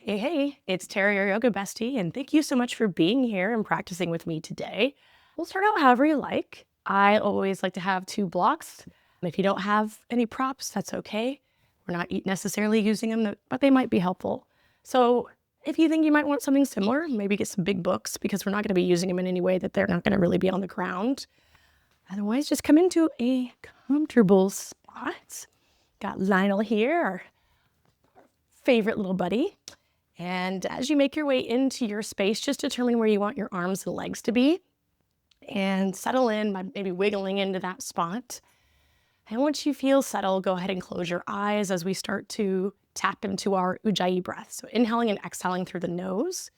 Hey, it's Terry, your yoga bestie, and thank you so much for being here and practicing with me today. We'll start out however you like. I always like to have two blocks. If you don't have any props, that's okay. We're not necessarily using them, but they might be helpful. So if you think you might want something similar, maybe get some big books because we're not going to be using them in any way that they're not going to really be on the ground. Otherwise, just come into a comfortable spot. Got Lionel here, our favorite little buddy. And as you make your way into your space, just determine where you want your arms and legs to be and settle in by maybe wiggling into that spot. And once you feel settled, go ahead and close your eyes as we start to tap into our Ujjayi breath. So inhaling and exhaling through the nose.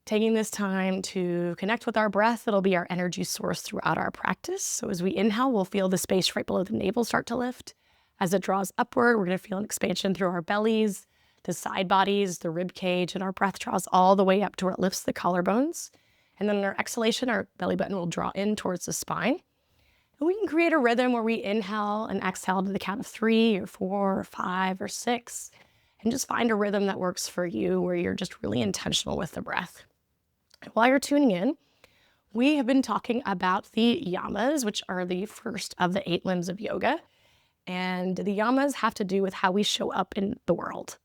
Taking this time to connect with our breath, it'll be our energy source throughout our practice. So as we inhale, we'll feel the space right below the navel start to lift. As it draws upward, we're going to feel an expansion through our bellies, the side bodies, the rib cage, and our breath draws all the way up to where it lifts the collarbones. And then in our exhalation, our belly button will draw in towards the spine. And we can create a rhythm where we inhale and exhale to the count of 3 or 4 or 5 or 6. And just find a rhythm that works for you where you're just really intentional with the breath. And while you're tuning in, we have been talking about the yamas, which are the first of the 8 limbs of yoga. And the yamas have to do with how we show up in the world.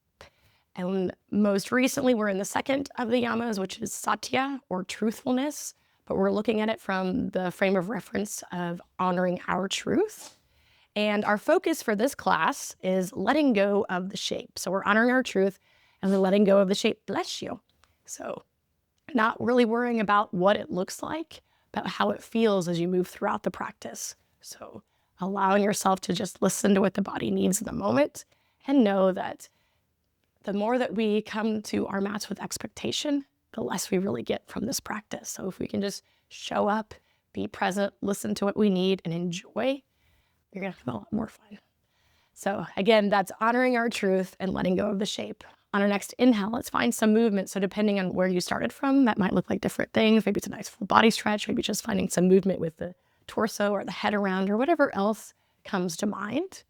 And most recently, we're in the second of the yamas, which is Satya, or truthfulness, but we're looking at it from the frame of reference of honoring our truth. And our focus for this class is letting go of the shape. So we're honoring our truth and we're letting go of the shape, bless you. So not really worrying about what it looks like, but how it feels as you move throughout the practice. So allowing yourself to just listen to what the body needs in the moment and know that the more that we come to our mats with expectation, the less we really get from this practice. So if we can just show up, be present, listen to what we need, and enjoy, you're going to have a lot more fun. So again, that's honoring our truth and letting go of the shape. On our next inhale, let's find some movement. So depending on where you started from, that might look like different things. Maybe it's a nice full body stretch, maybe just finding some movement with the torso or the head around or whatever else comes to mind.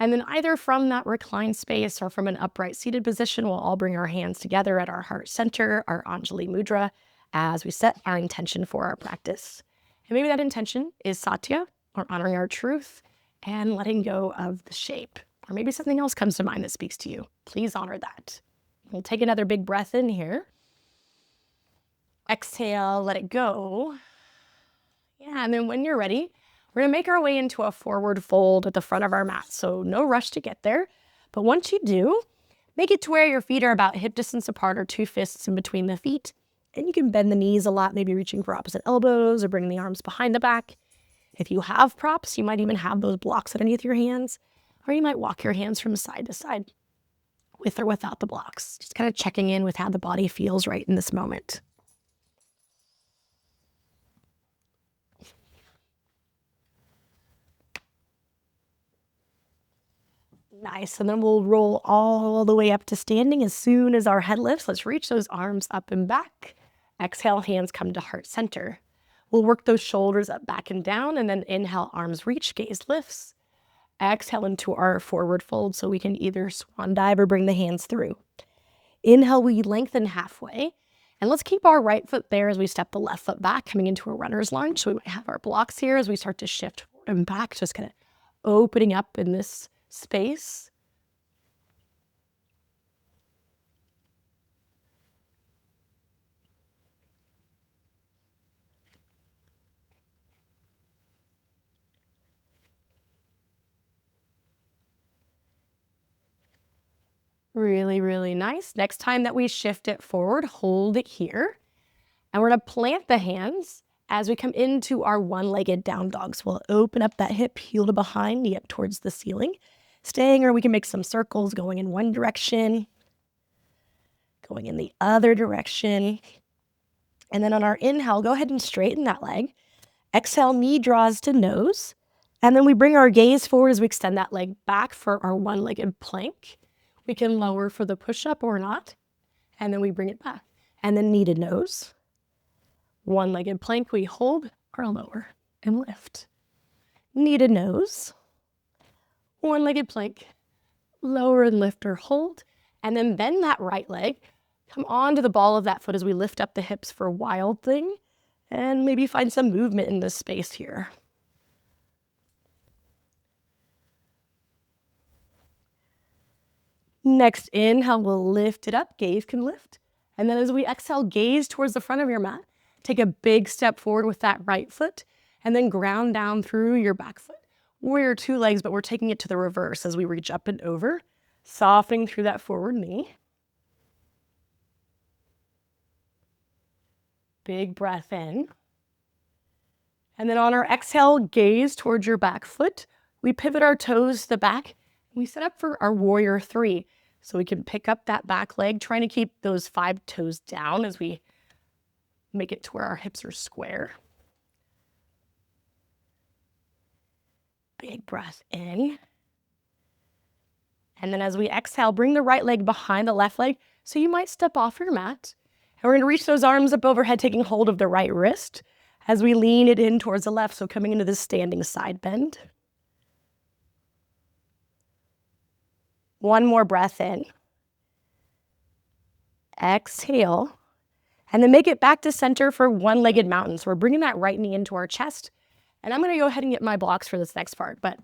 And then either from that reclined space or from an upright seated position, we'll all bring our hands together at our heart center, our Anjali Mudra, as we set our intention for our practice. And maybe that intention is Satya, or honoring our truth, and letting go of the shape. Or maybe something else comes to mind that speaks to you. Please honor that. We'll take another big breath in here. Exhale, let it go. Yeah, and then when you're ready, we're going to make our way into a forward fold at the front of our mat. So no rush to get there. But once you do, make it to where your feet are about hip distance apart or 2 fists in between the feet. And you can bend the knees a lot, maybe reaching for opposite elbows or bringing the arms behind the back. If you have props, you might even have those blocks underneath your hands, or you might walk your hands from side to side with or without the blocks. Just kind of checking in with how the body feels right in this moment. Nice, and then we'll roll all the way up to standing as soon as our head lifts. Let's reach those arms up and back. Exhale, hands come to heart center. We'll work those shoulders up, back, and down, and then inhale, arms reach, gaze lifts. Exhale into our forward fold so we can either swan dive or bring the hands through. Inhale, we lengthen halfway. And let's keep our right foot there as we step the left foot back, coming into a runner's lunge. So we might have our blocks here as we start to shift forward and back, just kind of opening up in this space. Really, really nice. Next time that we shift it forward, hold it here. And we're going to plant the hands as we come into our one-legged down dog. So we'll open up that hip, heel to behind, knee up towards the ceiling. Staying, or we can make some circles going in one direction, going in the other direction. And then on our inhale, go ahead and straighten that leg. Exhale, knee draws to nose. And then we bring our gaze forward as we extend that leg back for our one-legged plank. We can lower for the push-up or not. And then we bring it back. And then knee to nose. One-legged plank, we hold or lower and lift. Knee to nose. One-legged plank, lower and lift or hold. And then bend that right leg. Come onto the ball of that foot as we lift up the hips for wild thing. And maybe find some movement in this space here. Next inhale, we'll lift it up. Gaze can lift. And then as we exhale, gaze towards the front of your mat. Take a big step forward with that right foot and then ground down through your back foot. Warrior two legs, but we're taking it to the reverse as we reach up and over, softening through that forward knee. Big breath in. And then on our exhale, gaze towards your back foot. We pivot our toes to the back. We set up for our warrior three. So we can pick up that back leg, trying to keep those 5 toes down as we make it to where our hips are square. Big breath in. And then as we exhale, bring the right leg behind the left leg. So you might step off your mat. And we're going to reach those arms up overhead, taking hold of the right wrist as we lean it in towards the left. So coming into this standing side bend. One more breath in. Exhale. And then make it back to center for one-legged mountain. So we're bringing that right knee into our chest. And I'm going to go ahead and get my blocks for this next part. But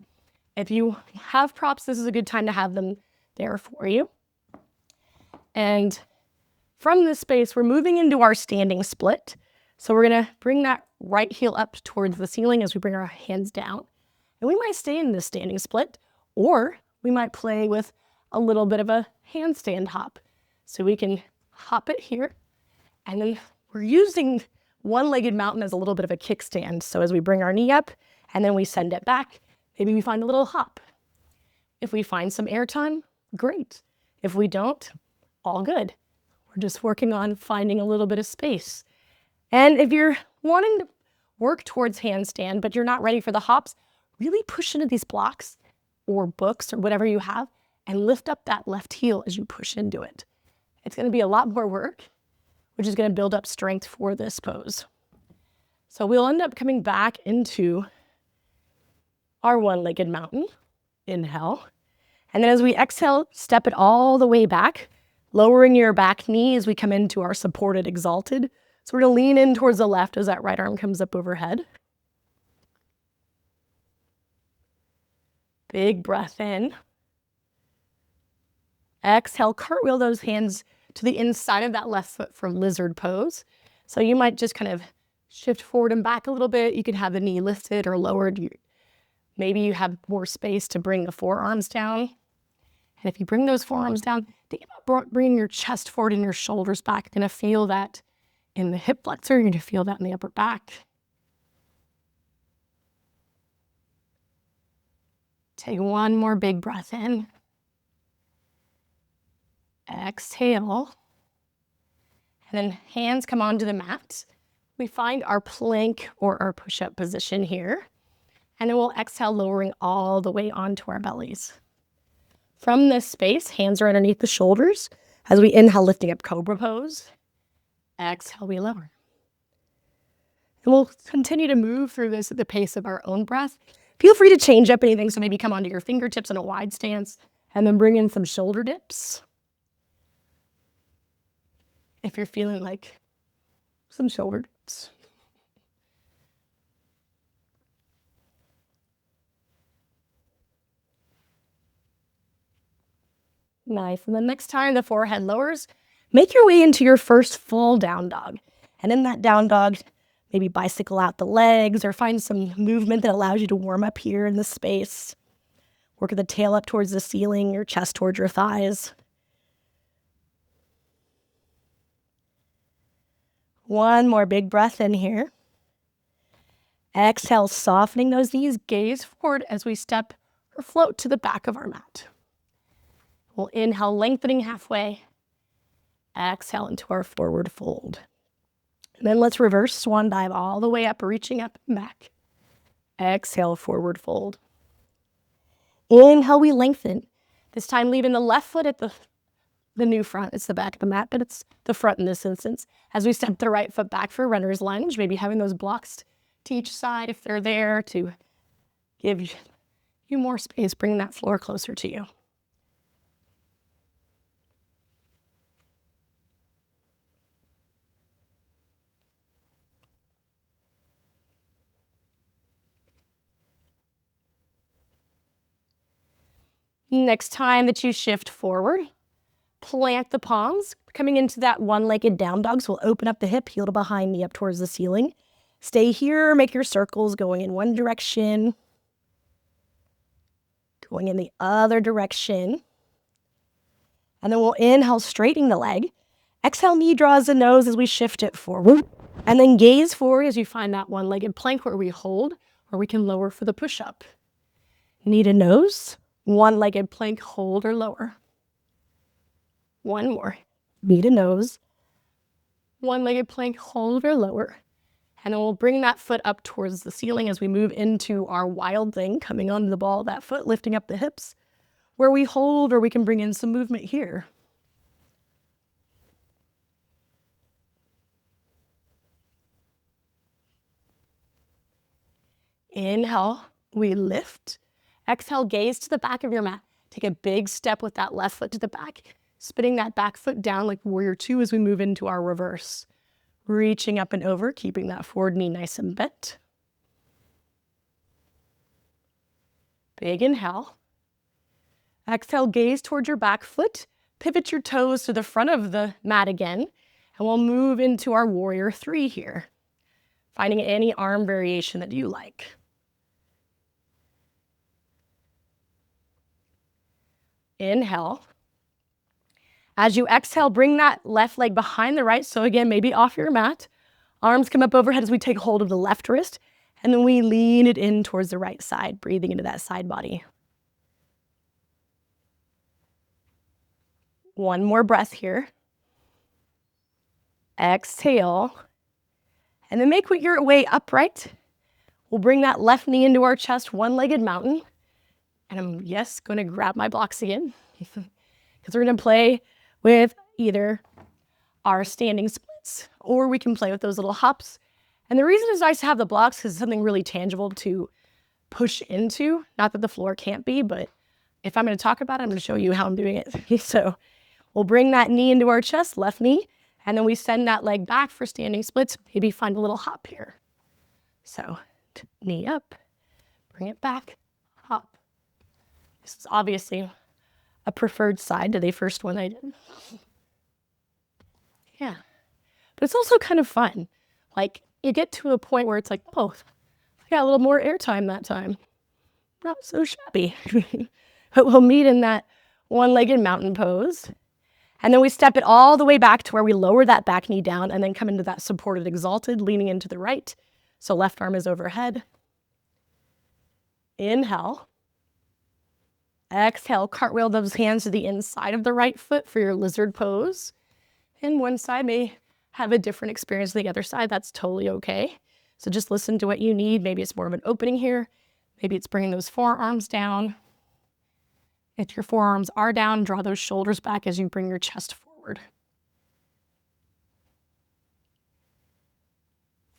if you have props, this is a good time to have them there for you. And from this space, we're moving into our standing split. So we're going to bring that right heel up towards the ceiling as we bring our hands down. And we might stay in this standing split, or we might play with a little bit of a handstand hop. So we can hop it here. And then we're using one-legged mountain as a little bit of a kickstand. So as we bring our knee up and then we send it back, maybe we find a little hop. If we find some airtime, great. If we don't, all good. We're just working on finding a little bit of space. And if you're wanting to work towards handstand, but you're not ready for the hops, really push into these blocks or books or whatever you have and lift up that left heel as you push into it. It's going to be a lot more work, which is going to build up strength for this pose. So we'll end up coming back into our one-legged mountain. Inhale. And then as we exhale, step it all the way back, lowering your back knee as we come into our supported exalted. So we're going to lean in towards the left as that right arm comes up overhead. Big breath in. Exhale, cartwheel those hands to the inside of that left foot for lizard pose. So you might just kind of shift forward and back a little bit. You can have the knee lifted or lowered. Maybe you have more space to bring the forearms down. And if you bring those forearms down, think about bringing your chest forward and your shoulders back. You're going to feel that in the hip flexor. You're going to feel that in the upper back. Take one more big breath in. Exhale. And then hands come onto the mat. We find our plank or our push-up position here. And then we'll exhale, lowering all the way onto our bellies. From this space, hands are underneath the shoulders. As we inhale, lifting up cobra pose. Exhale, we lower. And we'll continue to move through this at the pace of our own breath. Feel free to change up anything. So maybe come onto your fingertips in a wide stance and then bring in some shoulder dips. If you're feeling like some shoulder dips. Nice. And then next time the forehead lowers, make your way into your first full down dog. And in that down dog, maybe bicycle out the legs or find some movement that allows you to warm up here in the space. Work the tail up towards the ceiling, your chest towards your thighs. One more big breath in here. Exhale, softening those knees, gaze forward as we step or float to the back of our mat. We'll inhale, lengthening halfway. Exhale into our forward fold. And then let's reverse swan dive all the way up, reaching up and back. Exhale, forward fold. Inhale, we lengthen. This time leaving the left foot at the new front. It's the back of the mat, but it's the front in this instance. As we step the right foot back for runner's lunge, maybe having those blocks to each side if they're there to give you more space, bring that floor closer to you. Next time that you shift forward, plant the palms, coming into that one-legged down dog. So we'll open up the hip, heel to behind, knee up towards the ceiling. Stay here, make your circles going in one direction, going in the other direction. And then we'll inhale, straightening the leg. Exhale, knee draws the nose as we shift it forward. And then gaze forward as you find that one-legged plank where we hold, or we can lower for the push-up. Knee to nose, one-legged plank, hold or lower. One more. Knee to nose, one-legged plank, hold or lower. And then we'll bring that foot up towards the ceiling as we move into our wild thing, coming onto the ball of that foot, lifting up the hips, where we hold, or we can bring in some movement here. Inhale, we lift. Exhale, gaze to the back of your mat. Take a big step with that left foot to the back, spinning that back foot down like warrior two as we move into our reverse. Reaching up and over, keeping that forward knee nice and bent. Big inhale. Exhale, gaze towards your back foot. Pivot your toes to the front of the mat again, and we'll move into our warrior three here, finding any arm variation that you like. Inhale. As you exhale, bring that left leg behind the right. So again, maybe off your mat. Arms come up overhead as we take hold of the left wrist, and then we lean it in towards the right side, breathing into that side body. One more breath here. Exhale. And then make your way upright. We'll bring that left knee into our chest, one-legged mountain. And I'm, yes, going to grab my blocks again because we're going to play with either our standing splits or we can play with those little hops. And the reason it's nice to have the blocks is something really tangible to push into. Not that the floor can't be, but if I'm going to talk about it, I'm going to show you how I'm doing it. So we'll bring that knee into our chest, left knee, and then we send that leg back for standing splits. Maybe find a little hop here. So knee up, bring it back, hop. This is obviously a preferred side to the first one I did. Yeah. But it's also kind of fun. Like, you get to a point where it's like, oh, I got a little more airtime that time. Not so shabby. But we'll meet in that one-legged mountain pose. And then we step it all the way back to where we lower that back knee down and then come into that supported exalted, leaning into the right. So left arm is overhead. Inhale. Exhale, cartwheel those hands to the inside of the right foot for your lizard pose. And one side may have a different experience than the other side. That's totally okay. So just listen to what you need. Maybe it's more of an opening here. Maybe it's bringing those forearms down. If your forearms are down, draw those shoulders back as you bring your chest forward.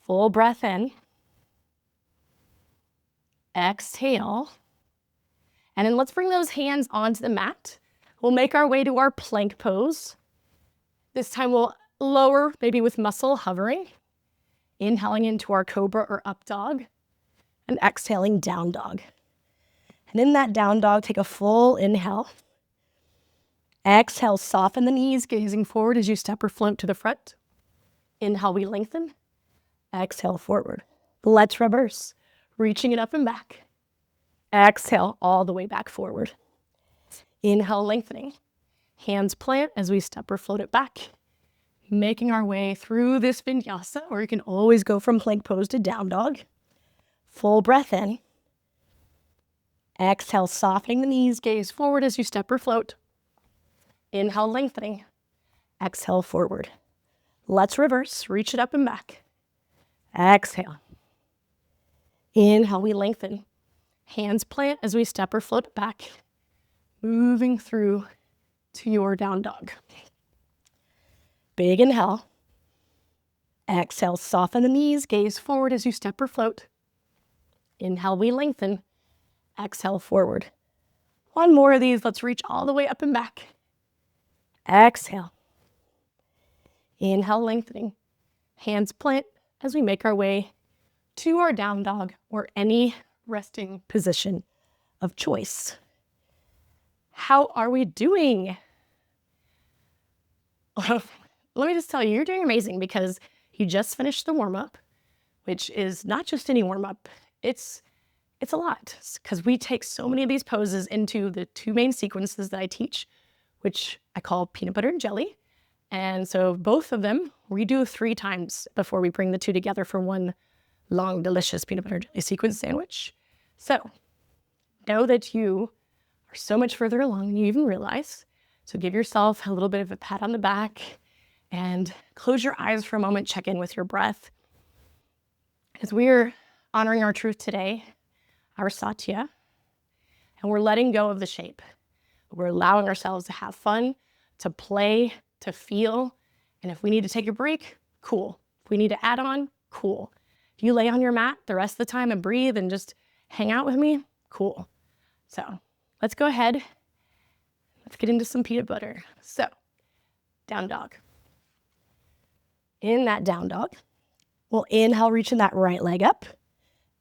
Full breath in. Exhale. And then let's bring those hands onto the mat. We'll make our way to our plank pose. This time we'll lower, maybe with muscle hovering. Inhaling into our cobra or up dog. And exhaling down dog. And in that down dog, take a full inhale. Exhale, soften the knees, gazing forward as you step or float to the front. Inhale, we lengthen. Exhale, forward. Let's reverse, reaching it up and back. Exhale, all the way back forward. Inhale, lengthening. Hands plant as we step or float it back. Making our way through this vinyasa, or you can always go from plank pose to down dog. Full breath in. Exhale, softening the knees, gaze forward as you step or float. Inhale, lengthening. Exhale, forward. Let's reverse, reach it up and back. Exhale. Inhale, we lengthen. Hands plant as we step or float back. Moving through to your down dog. Big inhale. Exhale, soften the knees, gaze forward as you step or float. Inhale, we lengthen. Exhale, forward. One more of these. Let's reach all the way up and back. Exhale. Inhale, lengthening. Hands plant as we make our way to our down dog or any resting position of choice. How are we doing? Let me just tell you, you're doing amazing because you just finished the warm-up, which is not just any warm-up. It's a lot because we take so many of these poses into the two main sequences that I teach, which I call peanut butter and jelly. And so both of them we do 3 times before we bring the two together for one long, delicious peanut butter and jelly sequence sandwich. So know that you are so much further along than you even realize. So give yourself a little bit of a pat on the back and close your eyes for a moment, check in with your breath. As we're honoring our truth today, our Satya, and we're letting go of the shape. We're allowing ourselves to have fun, to play, to feel. And if we need to take a break, cool. If we need to add on, cool. If you lay on your mat the rest of the time and breathe and just hang out with me, cool. So let's go ahead. Let's get into some peanut butter. So down dog. In that down dog, we'll inhale, reaching that right leg up.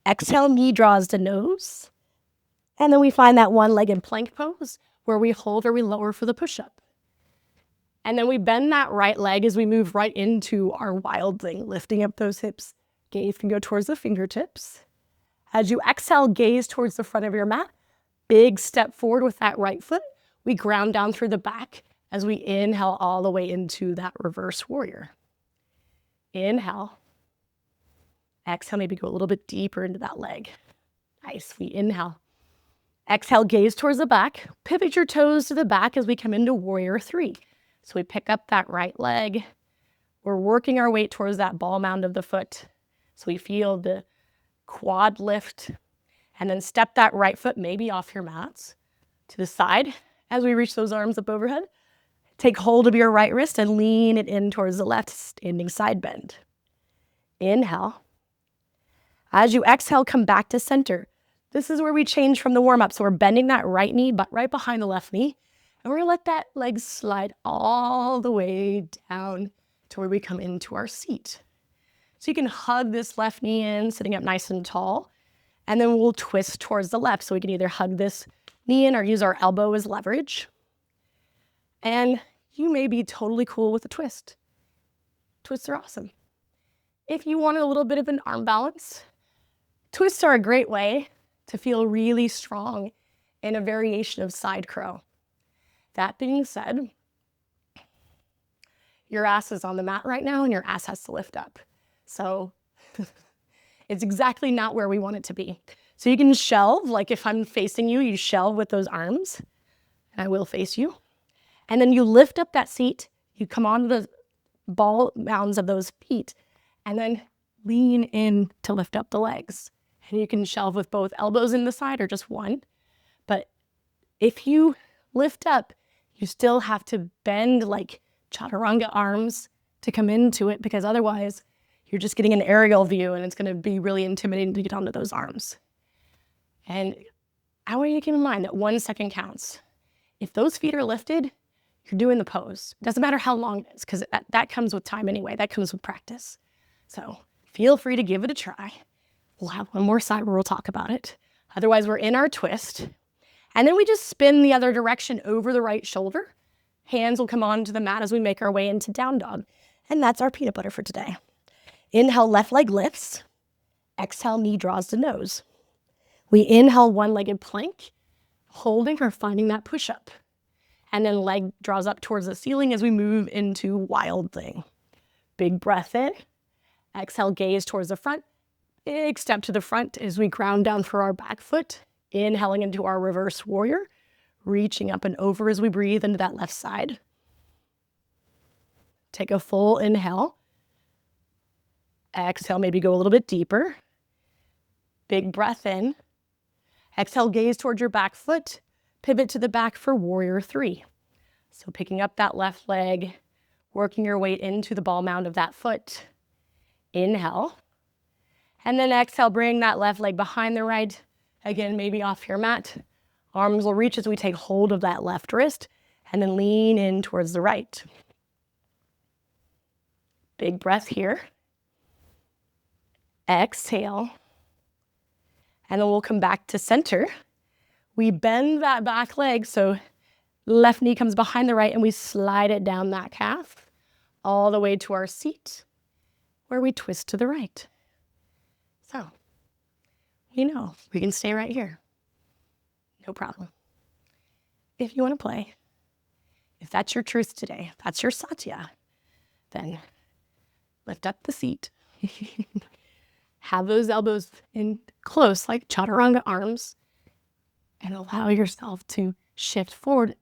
Exhale, knee draws to nose. And then we find that one-legged plank pose where we hold or we lower for the push-up. And then we bend that right leg as we move right into our wild thing, lifting up those hips. Gaze can go towards the fingertips. As you exhale, gaze towards the front of your mat. Big step forward with that right foot. We ground down through the back as we inhale all the way into that reverse warrior. Inhale. Exhale, maybe go a little bit deeper into that leg. Nice, we inhale. Exhale, gaze towards the back. Pivot your toes to the back as we come into warrior 3. So we pick up that right leg. We're working our weight towards that ball mound of the foot. So we feel the quad lift. And then step that right foot maybe off your mats to the side as we reach those arms up overhead. Take hold of your right wrist and lean it in towards the left, standing side bend. Inhale. As you exhale, come back to center. This is where we change from the warm-up. So we're bending that right knee, but right behind the left knee. And we're gonna let that leg slide all the way down to where we come into our seat. So you can hug this left knee in, sitting up nice and tall. And then we'll twist towards the left. So we can either hug this knee in or use our elbow as leverage. And you may be totally cool with a twist. Twists are awesome. If you want a little bit of an arm balance, twists are a great way to feel really strong in a variation of side crow. That being said, your ass is on the mat right now and your ass has to lift up. So it's exactly not where we want it to be. So you can shelve, like if I'm facing you, you shelve with those arms, and I will face you. And then you lift up that seat, you come onto the ball mounds of those feet, and then lean in to lift up the legs. And you can shelve with both elbows in the side or just one. But if you lift up, you still have to bend like chaturanga arms to come into it, because otherwise you're just getting an aerial view and it's going to be really intimidating to get onto those arms. And I want you to keep in mind that 1 second counts. If those feet are lifted, you're doing the pose. It doesn't matter how long it is, because that comes with time anyway. That comes with practice. So feel free to give it a try. We'll have one more side where we'll talk about it. Otherwise, we're in our twist. And then we just spin the other direction over the right shoulder. Hands will come onto the mat as we make our way into down dog. And that's our peanut butter for today. Inhale, left leg lifts. Exhale, knee draws to nose. We inhale, one-legged plank, holding or finding that push-up. And then leg draws up towards the ceiling as we move into wild thing. Big breath in. Exhale, gaze towards the front. Big step to the front as we ground down through our back foot. Inhaling into our reverse warrior. Reaching up and over as we breathe into that left side. Take a full inhale. Exhale, maybe go a little bit deeper. Big breath in. Exhale, gaze towards your back foot. Pivot to the back for warrior 3. So picking up that left leg, working your weight into the ball mound of that foot. Inhale. And then exhale, bring that left leg behind the right. Again, maybe off your mat. Arms will reach as we take hold of that left wrist and then lean in towards the right. Big breath here. Exhale. And then we'll come back to center. We bend that back leg, so Left knee comes behind the right and we slide it down that calf all the way to our seat where we twist to the right. So, we know we can stay right here. No problem. If you want to play, if that's your truth today, if that's your Satya, then lift up the seat. Have those elbows in close like chaturanga arms and allow yourself to shift forward.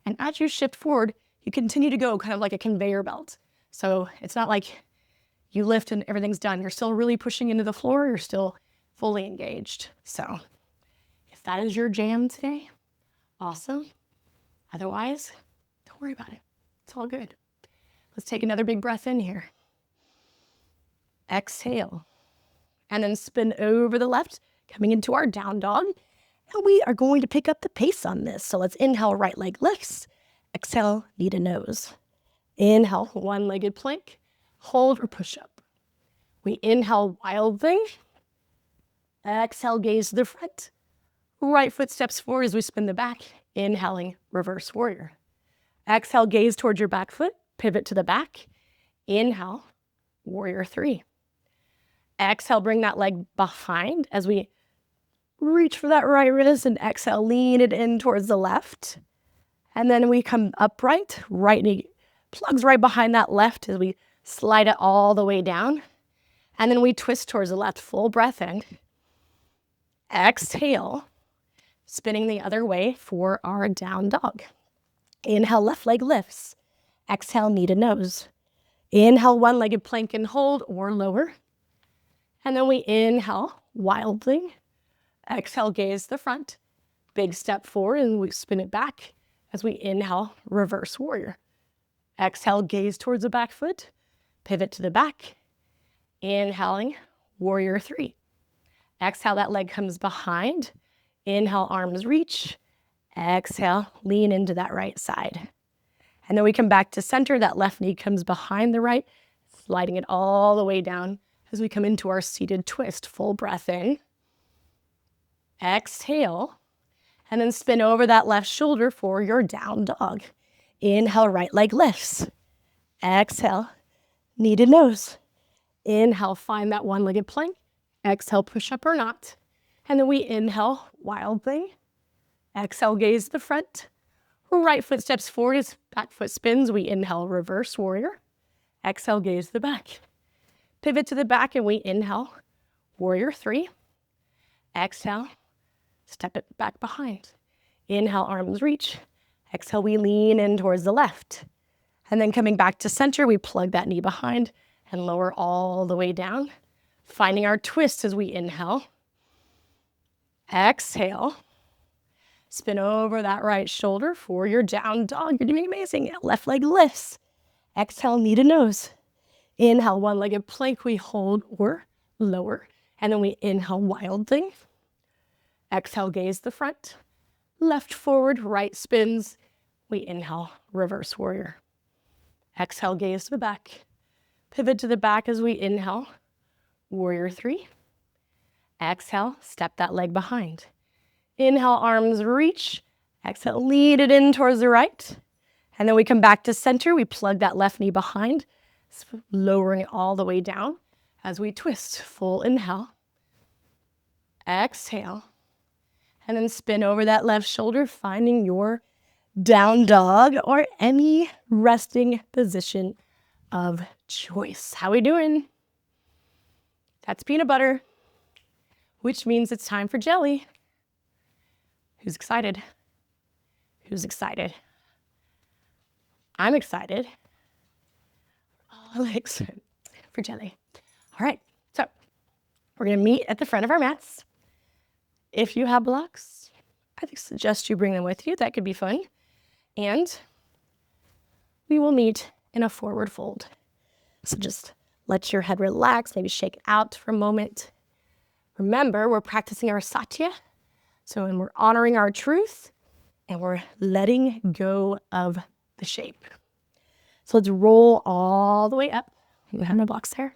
And as you shift forward, you continue to go kind of like a conveyor belt. So it's not like you lift and everything's done. You're still really pushing into the floor. You're still fully engaged. So if that is your jam today, awesome. Otherwise, don't worry about it. It's all good. Let's take another big breath in here. Exhale. And then spin over the left, coming into our down dog. And we are going to pick up the pace on this. So let's inhale, right leg lifts. Exhale, knee to nose. Inhale, one-legged plank. Hold or push up. We inhale, wild thing. Exhale, gaze to the front. Right foot steps forward as we spin the back. Inhaling, reverse warrior. Exhale, gaze towards your back foot. Pivot to the back. Inhale, warrior three. Exhale, bring that leg behind as we reach for that right wrist and exhale, lean it in towards the left. And then we come upright, right knee plugs right behind that left as we slide it all the way down. And then we twist towards the left, full breath in. Exhale, spinning the other way for our down dog. Inhale, left leg lifts. Exhale, knee to nose. Inhale, one-legged plank and hold or lower. And then we inhale, wild thing. Exhale, gaze to the front. Big step forward and we spin it back as we inhale, reverse warrior. Exhale, gaze towards the back foot. Pivot to the back. Inhaling, warrior three. Exhale, that leg comes behind. Inhale, arms reach. Exhale, lean into that right side. And then we come back to center. That left knee comes behind the right, sliding it all the way down as we come into our seated twist. Full breath in. Exhale, and then spin over that left shoulder for your down dog. Inhale, right leg lifts. Exhale, knee to nose. Inhale, find that one-legged plank. Exhale, push up or not. And then we inhale, wild thing. Exhale, gaze to the front. Right foot steps forward as back foot spins. We inhale, reverse warrior. Exhale, gaze to the back. Pivot to the back and we inhale, warrior three. Exhale, step it back behind. Inhale, arms reach. Exhale, we lean in towards the left. And then coming back to center, we plug that knee behind and lower all the way down. Finding our twist as we inhale. Exhale. Spin over that right shoulder for your down dog. You're doing amazing. Left leg lifts. Exhale, knee to nose. Inhale, one-legged plank. We hold or lower. And then we inhale, wild thing. Exhale, gaze the front. Left forward, right spins. We inhale, reverse warrior. Exhale, gaze to the back. Pivot to the back as we inhale, warrior three. Exhale, step that leg behind. Inhale, arms reach. Exhale, lead it in towards the right. And then we come back to center. We plug that left knee behind, lowering it all the way down as we twist. Full inhale. Exhale. And then spin over that left shoulder, finding your down dog or any resting position of choice. How we doing? That's peanut butter, which means it's time for jelly. Who's excited? Who's excited? I'm excited. Oh, I'm excited for jelly. All right, so we're gonna meet at the front of our mats. If you have blocks, I suggest you bring them with you. That could be fun. And we will meet in a forward fold. So just let your head relax, maybe shake it out for a moment. Remember, we're practicing our Satya. So when we're honoring our truth and we're letting go of the shape. So let's roll all the way up. I have my blocks there.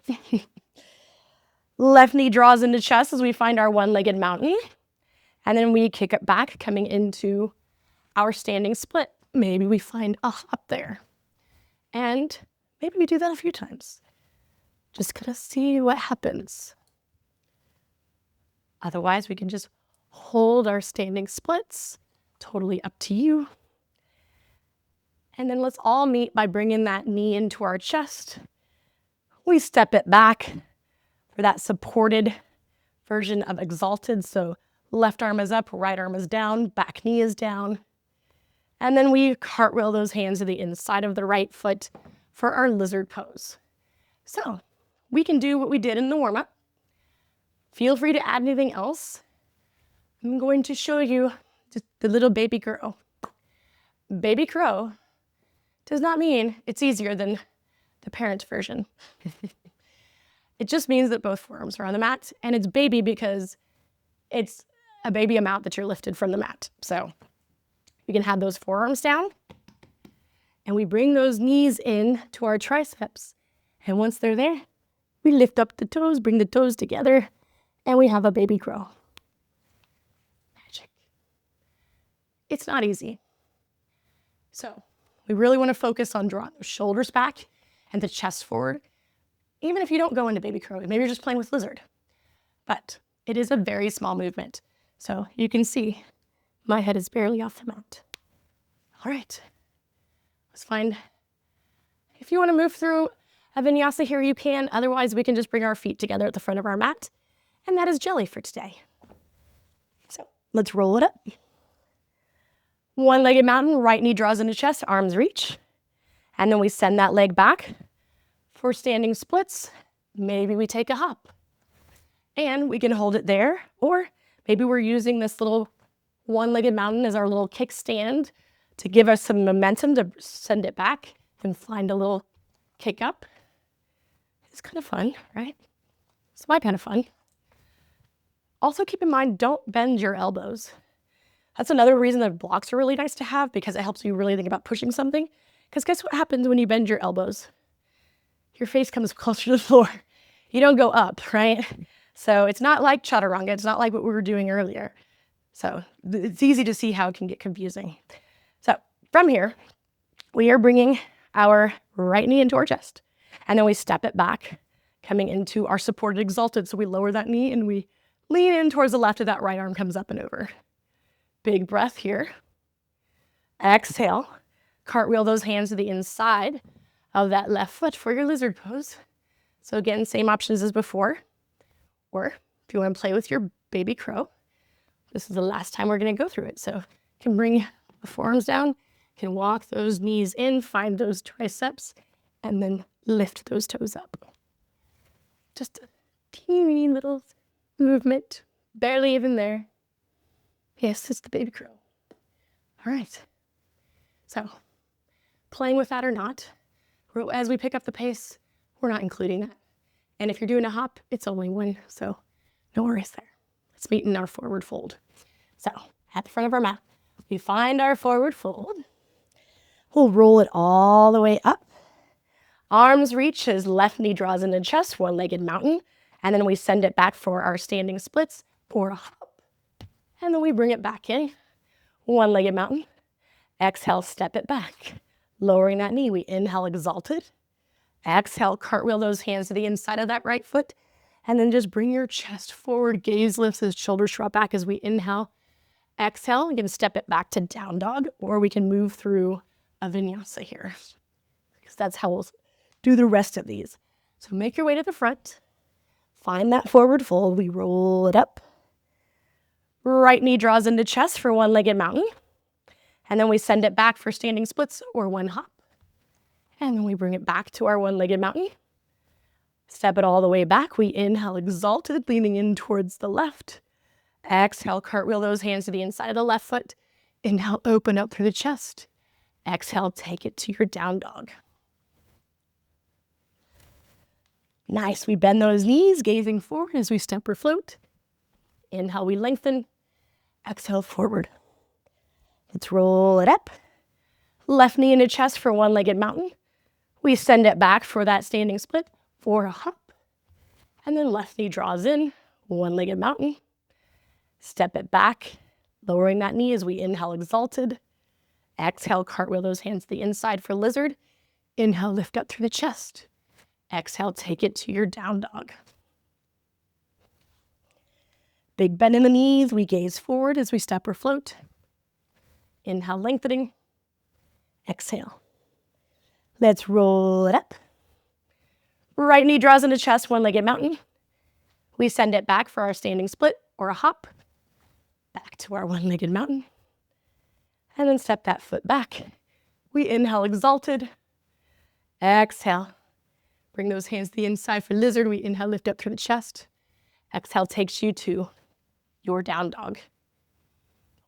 Left knee draws into chest as we find our one-legged mountain. And then we kick it back, coming into our standing split. maybe we find a hop there. And maybe we do that a few times. Just kind of see what happens. Otherwise, we can just hold our standing splits. Totally up to you. And then let's all meet by bringing that knee into our chest. We step it back for that supported version of exalted. So left arm is up, right arm is down, back knee is down. And then we cartwheel those hands to the inside of the right foot for our lizard pose. So we can do what we did in the warm-up. Feel free to add anything else. I'm going to show you just the little baby crow. Baby crow does not mean it's easier than the parent version. It just means that both forearms are on the mat, and it's baby because it's a baby amount that you're lifted from the mat. So we can have those forearms down, and we bring those knees in to our triceps. And once they're there, we lift up the toes, bring the toes together, and we have a baby crow. Magic. It's not easy. So we really want to focus on drawing the shoulders back and the chest forward. Even if you don't go into baby crow, maybe you're just playing with lizard. But it is a very small movement. So you can see my head is barely off the mat. All right. Let's find, if you want to move through a vinyasa here, you can. Otherwise, we can just bring our feet together at the front of our mat. And that is jelly for today. So let's roll it up. One-legged mountain, right knee draws into chest, arms reach. And then we send that leg back for standing splits. Maybe we take a hop. And we can hold it there, or maybe we're using this little one-legged mountain as our little kickstand to give us some momentum to send it back and find a little kick up. It's kind of fun, right? It's my kind of fun. Also keep in mind, don't bend your elbows. That's another reason that blocks are really nice to have, because it helps you really think about pushing something. Because guess what happens when you bend your elbows? Your face comes closer to the floor. You don't go up, right? So it's not like chaturanga. It's not like what we were doing earlier. So it's easy to see how it can get confusing. So from here, we are bringing our right knee into our chest. And then we step it back, coming into our supported exalted. So we lower that knee and we lean in towards the left as that right arm comes up and over. Big breath here. Exhale. Cartwheel those hands to the inside of that left foot for your lizard pose. So again, same options as before. Or if you want to play with your baby crow, this is the last time we're going to go through it. So you can bring the forearms down, can walk those knees in, find those triceps, and then lift those toes up. Just a teeny little movement, barely even there. Yes, it's the baby crow. All right. So playing with that or not, as we pick up the pace, we're not including that. And if you're doing a hop, it's only one, so no worries there. Let's meet in our forward fold. So at the front of our mat, we find our forward fold. We'll roll it all the way up. Arms reach as left knee draws into chest, one-legged mountain. And then we send it back for our standing splits or a hop. And then we bring it back in, one-legged mountain. Exhale, step it back. Lowering that knee, we inhale, exalted. Exhale, cartwheel those hands to the inside of that right foot. And then just bring your chest forward, gaze lifts as shoulders drop back as we inhale. Exhale, you can step it back to down dog, or we can move through a vinyasa here, because that's how we'll do the rest of these. So make your way to the front. Find that forward fold. We roll it up. Right knee draws into chest for one-legged mountain. And then we send it back for standing splits or one hop. And then we bring it back to our one-legged mountain. Step it all the way back. We inhale, exalted, leaning in towards the left. Exhale, cartwheel those hands to the inside of the left foot. Inhale, open up through the chest. Exhale, take it to your down dog. Nice. We bend those knees, gazing forward as we step or float. Inhale, we lengthen. Exhale, forward. Let's roll it up. Left knee into chest for one-legged mountain. We send it back for that standing split for a hop. And then left knee draws in, one-legged mountain. Step it back, lowering that knee as we inhale, exalted. Exhale, cartwheel those hands to the inside for lizard. Inhale, lift up through the chest. Exhale, take it to your down dog. Big bend in the knees. We gaze forward as we step or float. Inhale, lengthening. Exhale. Let's roll it up. Right knee draws into chest, one-legged mountain. We send it back for our standing split or a hop. Back to our one-legged mountain. And then step that foot back. We inhale, exalted. Exhale. Bring those hands to the inside for lizard. We inhale, lift up through the chest. Exhale takes you to your down dog.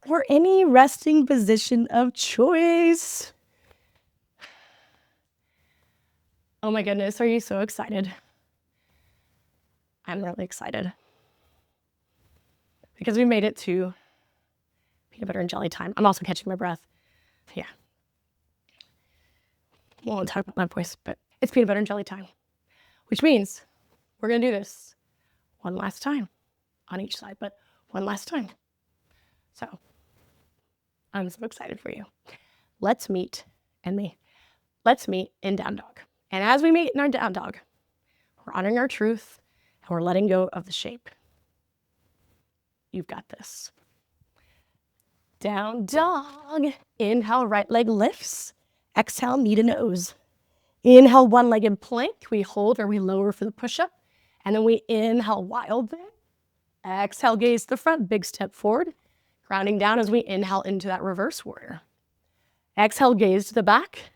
Or any resting position of choice. Oh my goodness, are you so excited? I'm really excited. Because we made it to peanut butter and jelly time. I'm also catching my breath. Yeah. Won't talk about my voice, but it's peanut butter and jelly time. Which means we're going to do this one last time on each side, but one last time. So I'm so excited for you. Let's meet in down dog. And as we meet in our down dog, we're honoring our truth and we're letting go of the shape. You've got this. Down dog. Inhale, right leg lifts. Exhale, knee to nose. Inhale, one-legged plank. We hold or we lower for the push-up. And then we inhale, wild thing. Exhale, gaze to the front, big step forward. Grounding down as we inhale into that reverse warrior. Exhale, gaze to the back.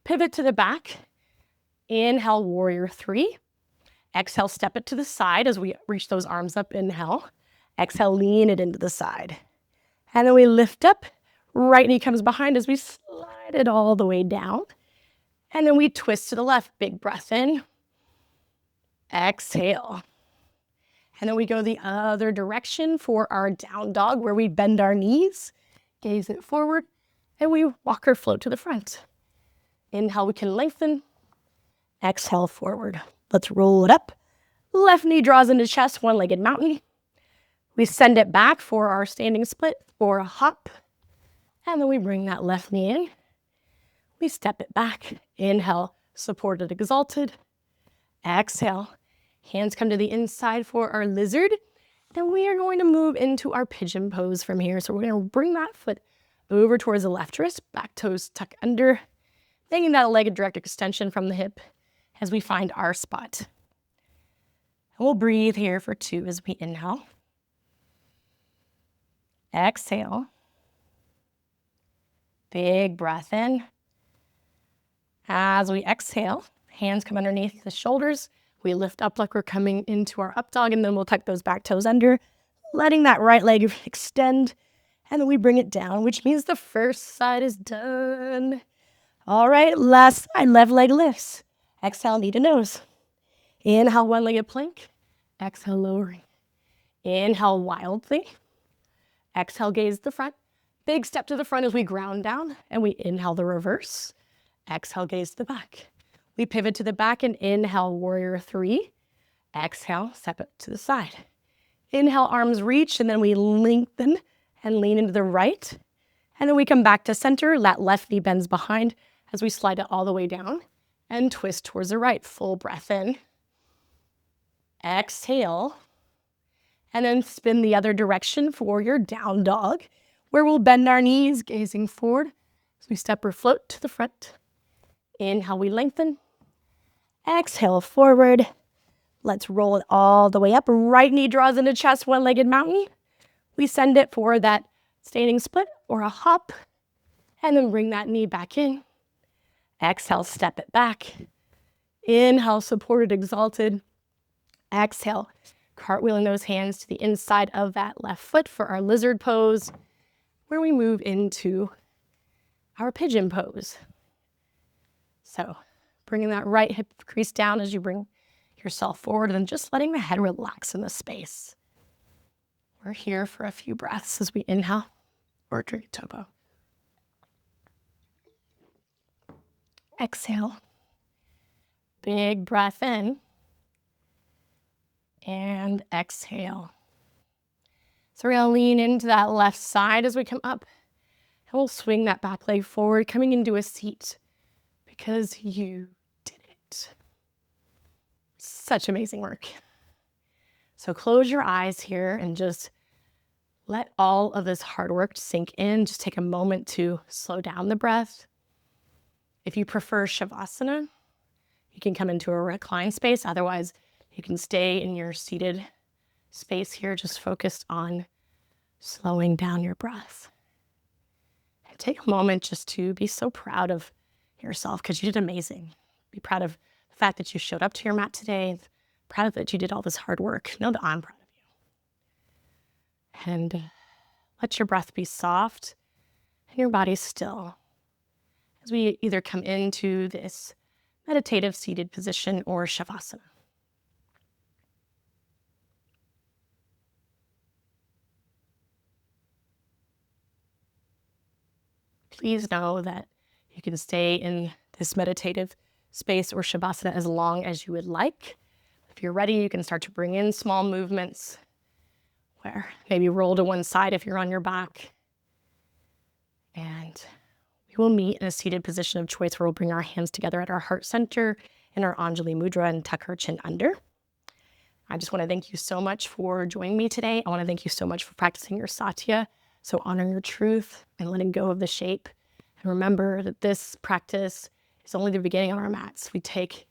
Pivot to the back. Inhale, warrior three. Exhale, step it to the side as we reach those arms up. Inhale. Exhale, lean it into the side. And then we lift up. Right knee comes behind as we slide it all the way down. And then we twist to the left. Big breath in. Exhale. And then we go the other direction for our down dog where we bend our knees, gaze it forward, and we walk or float to the front. Inhale, we can lengthen. Exhale, forward. Let's roll it up. Left knee draws into chest, one-legged mountain. We send it back for our standing split or a hop. And then we bring that left knee in. We step it back. Inhale, supported, exalted. Exhale. Hands come to the inside for our lizard. And we are going to move into our pigeon pose from here. So we're going to bring that foot over towards the left wrist, back toes tuck under, making that a leg direct extension from the hip as we find our spot. And we'll breathe here for 2 as we inhale. Exhale. Big breath in. As we exhale, hands come underneath the shoulders. We lift up like we're coming into our up dog, and then we'll tuck those back toes under, letting that right leg extend, and then we bring it down, which means the first side is done. All right, last side, left leg lifts. Exhale, knee to nose. Inhale, one-legged plank. Exhale, lowering. Inhale, wildly. Exhale, gaze to the front. Big step to the front as we ground down, and we inhale the reverse. Exhale, gaze to the back. We pivot to the back and inhale, warrior three. Exhale, step it to the side. Inhale, arms reach, and then we lengthen and lean into the right. And then we come back to center. That left knee bends behind as we slide it all the way down and twist towards the right. Full breath in. Exhale. And then spin the other direction for your down dog, where we'll bend our knees, gazing forward as we step or float to the front. Inhale, we lengthen. Exhale, forward. Let's roll it all the way up. Right knee draws into chest, one-legged mountain. We send it for that standing split or a hop, and then bring that knee back in. Exhale, step it back. Inhale, supported, exalted. Exhale, cartwheeling those hands to the inside of that left foot for our lizard pose, where we move into our pigeon pose. So bringing that right hip crease down as you bring yourself forward and just letting the head relax in the space. We're here for a few breaths as we inhale or drink a topo. Exhale. Big breath in. And exhale. So we're going to lean into that left side as we come up. And we'll swing that back leg forward, coming into a seat because you did it. Such amazing work. So close your eyes here and just let all of this hard work sink in. Just take a moment to slow down the breath. If you prefer Shavasana, you can come into a reclined space. Otherwise, you can stay in your seated space here, just focused on slowing down your breath. And take a moment just to be so proud of yourself because you did amazing. Be proud of the fact that you showed up to your mat today. Proud that you did all this hard work. Know that I'm proud of you. And let your breath be soft and your body still as we either come into this meditative seated position or Shavasana. Please know that you can stay in this meditative space or Shavasana as long as you would like. If you're ready, you can start to bring in small movements where maybe roll to one side if you're on your back. And we will meet in a seated position of choice where we'll bring our hands together at our heart center in our Anjali Mudra and tuck our chin under. I just want to thank you so much for joining me today. I want to thank you so much for practicing your Satya. So honoring your truth and letting go of the shape. And remember that this practice is only the beginning on our mats. We take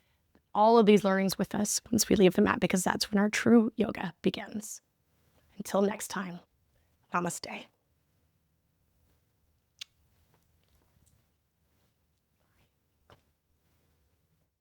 all of these learnings with us once we leave the mat because that's when our true yoga begins. Until next time, namaste.